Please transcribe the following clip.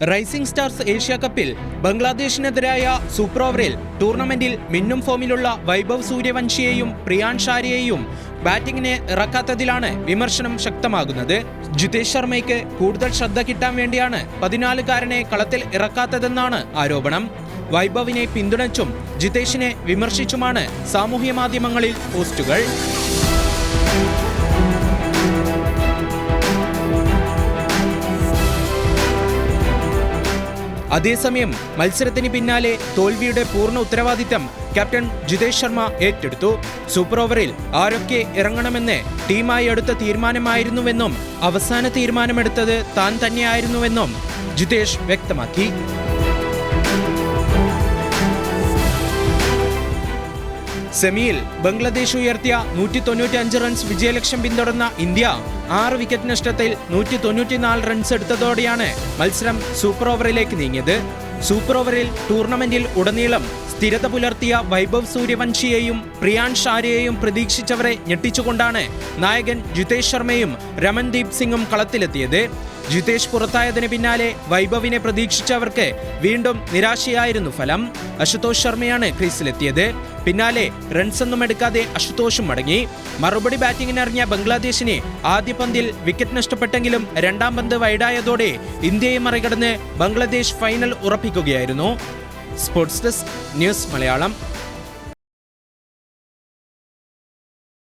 Rising stars Asia കപ്പിൽ ബംഗ്ലാദേശിനെതിരായ super ഓവറിൽ ടൂർണമെന്റിൽ മിന്നും ഫോമിലുള്ള വൈഭവ് സൂര്യവംശിയെയും പ്രിയാൻഷ് ആര്യയെയും ബാറ്റിംഗിന് ഇറക്കാത്തതിലാണ് വിമർശനം ശക്തമാകുന്നത്. ജിതേഷ് ശർമ്മയ്ക്ക് കൂടുതൽ ശ്രദ്ധ കിട്ടാൻ വേണ്ടിയാണ് 14-കാരനെ കളത്തിൽ ഇറക്കാത്തതെന്നാണ് ആരോപണം. വൈഭവിനെ പിന്തുണച്ചും ജിതേഷിനെ വിമർശിച്ചുമാണ് സാമൂഹ്യ മാധ്യമങ്ങളിൽ പോസ്റ്റുകൾ. അതേസമയം മത്സരത്തിന് പിന്നാലെ തോൽവിയുടെ പൂർണ്ണ ഉത്തരവാദിത്തം ക്യാപ്റ്റൻ ജിതേഷ് ശർമ്മ ഏറ്റെടുത്തു. സൂപ്പർ ഓവറിൽ ആരൊക്കെ ഇറങ്ങണമെന്ന് ടീമായി എടുത്ത തീരുമാനമായിരുന്നുവെന്നും അവസാന തീരുമാനമെടുത്തത് താൻ തന്നെയായിരുന്നുവെന്നും ജിതേഷ് വ്യക്തമാക്കി. സെമിയിൽ ബംഗ്ലാദേശ് ഉയർത്തിയ 195 റൺസ് വിജയലക്ഷ്യം പിന്തുടർന്ന ഇന്ത്യ 6 വിക്കറ്റ് നഷ്ടത്തിൽ 194 റൺസ് എടുത്തതോടെയാണ് മത്സരം സൂപ്പർ ഓവറിലേക്ക് നീങ്ങിയത്. സൂപ്പർ ഓവറിൽ ടൂർണമെന്റിൽ ഉടനീളം സ്ഥിരത പുലർത്തിയ വൈഭവ് സൂര്യവംശിയെയും പ്രിയാൻഷ് ആര്യയെയും പ്രതീക്ഷിച്ചവരെ ഞെട്ടിച്ചുകൊണ്ടാണ് നായകൻ ജിതേഷ് ശർമ്മയും രമൺദീപ് സിംഗും കളത്തിലെത്തിയത്. ജിതേഷ് പുറത്തായതിന് പിന്നാലെ വൈഭവിനെ പ്രതീക്ഷിച്ചവർക്ക് വീണ്ടും നിരാശയായിരുന്നു ഫലം. അശുതോഷ് ശർമ്മയാണ് ക്രീസിലെത്തിയത്. പിന്നാലെ റൺസൊന്നും എടുക്കാതെ അശുതോഷും മടങ്ങി. മറുപടി ബാറ്റിംഗിനിറങ്ങിയ ബംഗ്ലാദേശിന് ആദ്യ പന്തിൽ വിക്കറ്റ് നഷ്ടപ്പെട്ടെങ്കിലും രണ്ടാം പന്ത് വൈഡായതോടെ ഇന്ത്യയെ മറികടന്ന് ബംഗ്ലാദേശ് ഫൈനൽ ഉറപ്പിക്കുകയായിരുന്നു. Sports desk news Malayalam.